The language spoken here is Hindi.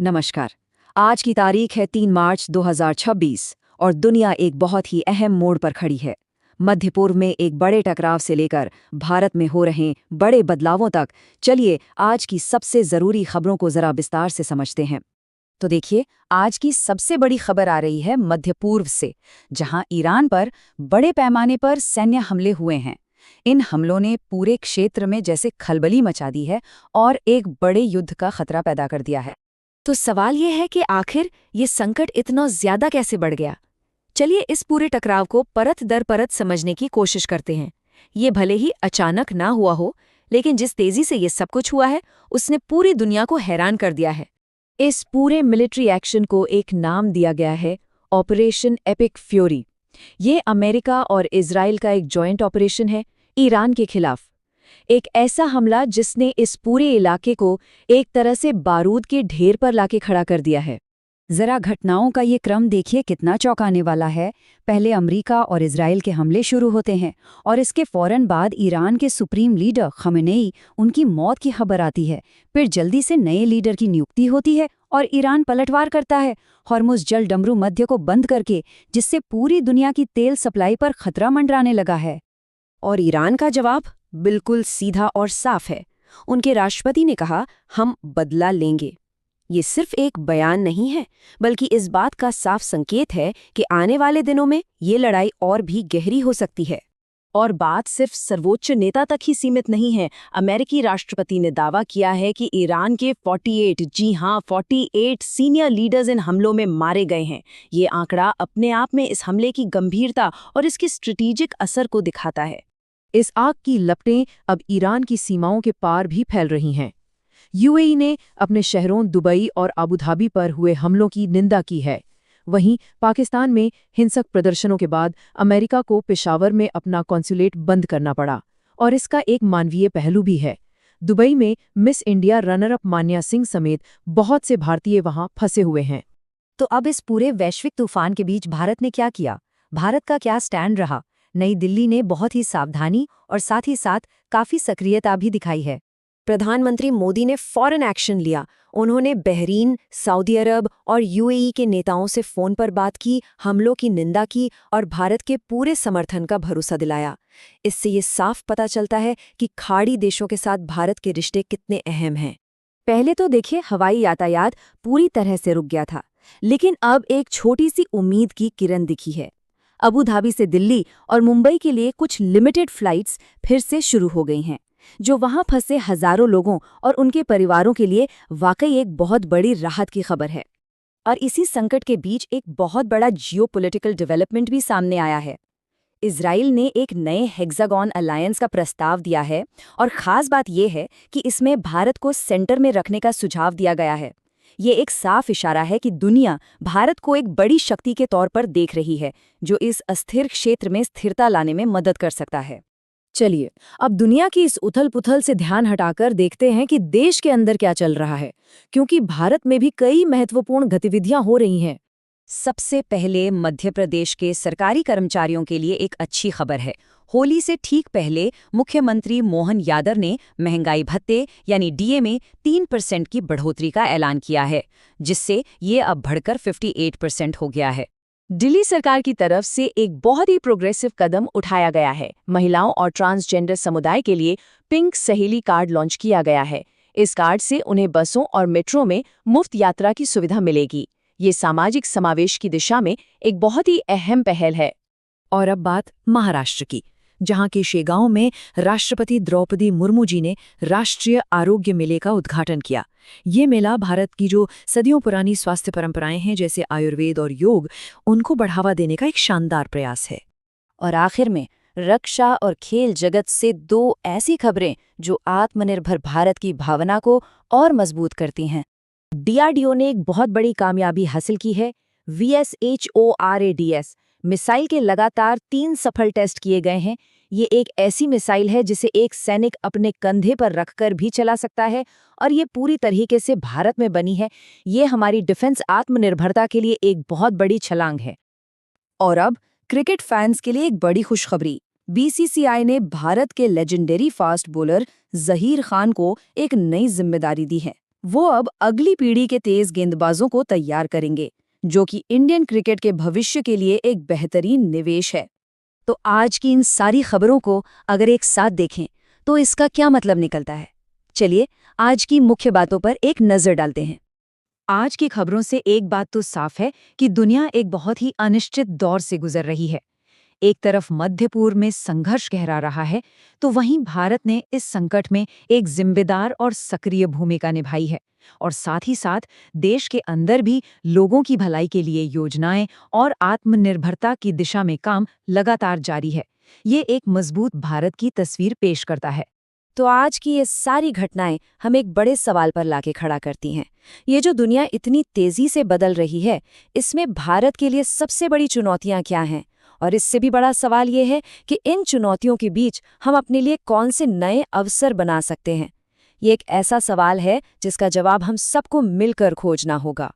नमस्कार। आज की तारीख है 3 मार्च 2026 और दुनिया एक बहुत ही अहम मोड़ पर खड़ी है। मध्य पूर्व में एक बड़े टकराव से लेकर भारत में हो रहे बड़े बदलावों तक चलिए आज की सबसे ज़रूरी खबरों को ज़रा विस्तार से समझते हैं। तो देखिए, आज की सबसे बड़ी खबर आ रही है मध्य पूर्व से, जहां ईरान पर बड़े पैमाने पर सैन्य हमले हुए हैं। इन हमलों ने पूरे क्षेत्र में जैसे खलबली मचा दी है और एक बड़े युद्ध का खतरा पैदा कर दिया है। तो सवाल ये है कि आखिर ये संकट इतना ज्यादा कैसे बढ़ गया। चलिए इस पूरे टकराव को परत दर परत समझने की कोशिश करते हैं। ये भले ही अचानक ना हुआ हो, लेकिन जिस तेजी से ये सब कुछ हुआ है उसने पूरी दुनिया को हैरान कर दिया है। इस पूरे मिलिट्री एक्शन को एक नाम दिया गया है, ऑपरेशन एपिक फ्यूरी। ये अमेरिका और इजराइल का एक जॉइंट ऑपरेशन है ईरान के खिलाफ। एक ऐसा हमला जिसने इस पूरे इलाके को एक तरह से बारूद के ढेर पर लाके खड़ा कर दिया है। जरा घटनाओं का ये क्रम देखिए, कितना चौंकाने वाला है। पहले अमेरिका और इजराइल के हमले शुरू होते हैं और इसके फौरन बाद ईरान के सुप्रीम लीडर खमेनेई, उनकी मौत की खबर आती है। फिर जल्दी से नए लीडर की नियुक्ति होती है और ईरान पलटवार करता है, हॉर्मुज़ जल डमरू मध्य को बंद करके, जिससे पूरी दुनिया की तेल सप्लाई पर खतरा मंडराने लगा है। और ईरान का जवाब बिल्कुल सीधा और साफ है। उनके राष्ट्रपति ने कहा, हम बदला लेंगे। ये सिर्फ एक बयान नहीं है, बल्कि इस बात का साफ संकेत है कि आने वाले दिनों में ये लड़ाई और भी गहरी हो सकती है। और बात सिर्फ सर्वोच्च नेता तक ही सीमित नहीं है। अमेरिकी राष्ट्रपति ने दावा किया है कि ईरान के 48, जी हाँ 48 सीनियर लीडर्स इन हमलों में मारे गए हैं। ये आंकड़ा अपने आप में इस हमले की गंभीरता और इसके स्ट्रेटेजिक असर को दिखाता है। इस आग की लपटें अब ईरान की सीमाओं के पार भी फैल रही हैं। यूएई ने अपने शहरों दुबई और अबू धाबी पर हुए हमलों की निंदा की है। वहीं पाकिस्तान में हिंसक प्रदर्शनों के बाद अमेरिका को पेशावर में अपना कॉन्सुलेट बंद करना पड़ा। और इसका एक मानवीय पहलू भी है। दुबई में मिस इंडिया रनर अप मान्या सिंह समेत बहुत से भारतीय वहां फंसे हुए हैं। तो अब इस पूरे वैश्विक तूफान के बीच भारत ने क्या किया? भारत का क्या स्टैंड रहा? नई दिल्ली ने बहुत ही सावधानी और साथ ही साथ काफी सक्रियता भी दिखाई है। प्रधानमंत्री मोदी ने फौरन एक्शन लिया। उन्होंने बहरीन, सऊदी अरब और यूएई के नेताओं से फोन पर बात की, हमलों की निंदा की और भारत के पूरे समर्थन का भरोसा दिलाया। इससे ये साफ पता चलता है कि खाड़ी देशों के साथ भारत के रिश्ते कितने अहम हैं। पहले तो देखिए, हवाई यातायात पूरी तरह से रुक गया था, लेकिन अब एक छोटी सी उम्मीद की किरण दिखी है। अबू धाबी से दिल्ली और मुंबई के लिए कुछ लिमिटेड फ्लाइट्स फिर से शुरू हो गई हैं, जो वहां फंसे हजारों लोगों और उनके परिवारों के लिए वाकई एक बहुत बड़ी राहत की खबर है। और इसी संकट के बीच एक बहुत बड़ा जियोपॉलिटिकल डेवलपमेंट भी सामने आया है। इजराइल ने एक नए हेक्सागन अलायंस का प्रस्ताव दिया है और खास बात यह है कि इसमें भारत को सेंटर में रखने का सुझाव दिया गया है। ये एक साफ इशारा है कि दुनिया भारत को एक बड़ी शक्ति के तौर पर देख रही है, जो इस अस्थिर क्षेत्र में स्थिरता लाने में मदद कर सकता है। चलिए, अब दुनिया की इस उथल-पुथल से ध्यान हटाकर देखते हैं कि देश के अंदर क्या चल रहा है, क्योंकि भारत में भी कई महत्वपूर्ण गतिविधियां हो रही हैं। सबसे पहले मध्य प्रदेश के सरकारी कर्मचारियों के लिए एक अच्छी खबर है। होली से ठीक पहले मुख्यमंत्री मोहन यादव ने महंगाई भत्ते यानी डीए में 3% की बढ़ोतरी का ऐलान किया है, जिससे ये अब बढ़कर 58% हो गया है। दिल्ली सरकार की तरफ से एक बहुत ही प्रोग्रेसिव कदम उठाया गया है। महिलाओं और ट्रांसजेंडर समुदाय के लिए पिंक सहेली कार्ड लॉन्च किया गया है। इस कार्ड से उन्हें बसों और मेट्रो में मुफ्त यात्रा की सुविधा मिलेगी। ये सामाजिक समावेश की दिशा में एक बहुत ही अहम पहल है। और अब बात महाराष्ट्र की, जहां के शेगांव में राष्ट्रपति द्रौपदी मुर्मू जी ने राष्ट्रीय आरोग्य मेले का उद्घाटन किया। ये मेला भारत की जो सदियों पुरानी स्वास्थ्य परंपराएं हैं, जैसे आयुर्वेद और योग, उनको बढ़ावा देने का एक शानदार प्रयास है। और आखिर में रक्षा और खेल जगत से दो ऐसी खबरें जो आत्मनिर्भर भारत की भावना को और मजबूत करती हैं। डीआरडीओ ने एक बहुत बड़ी कामयाबी हासिल की है। VSHORADS मिसाइल के लगातार 3 सफल टेस्ट किए गए हैं। ये एक ऐसी मिसाइल है जिसे एक सैनिक अपने कंधे पर रखकर भी चला सकता है और ये पूरी तरीके से भारत में बनी है। ये हमारी डिफेंस आत्मनिर्भरता के लिए एक बहुत बड़ी छलांग है। और अब क्रिकेट फैंस के लिए एक बड़ी खुशखबरी। बीसीसीआई ने भारत के legendary fast bowler Zaheer Khan को एक नई जिम्मेदारी दी है। वो अब अगली पीढ़ी के तेज गेंदबाजों को तैयार करेंगे, जो कि इंडियन क्रिकेट के भविष्य के लिए एक बेहतरीन निवेश है। तो आज की इन सारी खबरों को अगर एक साथ देखें तो इसका क्या मतलब निकलता है? चलिए आज की मुख्य बातों पर एक नजर डालते हैं। आज की खबरों से एक बात तो साफ है कि दुनिया एक बहुत ही अनिश्चित दौर से गुजर रही है। एक तरफ मध्य पूर्व में संघर्ष गहरा रहा है, तो वहीं भारत ने इस संकट में एक जिम्मेदार और सक्रिय भूमिका निभाई है। और साथ ही साथ देश के अंदर भी लोगों की भलाई के लिए योजनाएं और आत्मनिर्भरता की दिशा में काम लगातार जारी है। ये एक मजबूत भारत की तस्वीर पेश करता है। तो आज की ये सारी घटनाएं हमें एक बड़े सवाल पर लाके खड़ा करती हैं। ये जो दुनिया इतनी तेजी से बदल रही है, इसमें भारत के लिए सबसे बड़ी चुनौतियां क्या हैं? और इससे भी बड़ा सवाल ये है कि इन चुनौतियों के बीच हम अपने लिए कौन से नए अवसर बना सकते हैं? ये एक ऐसा सवाल है जिसका जवाब हम सबको मिलकर खोजना होगा।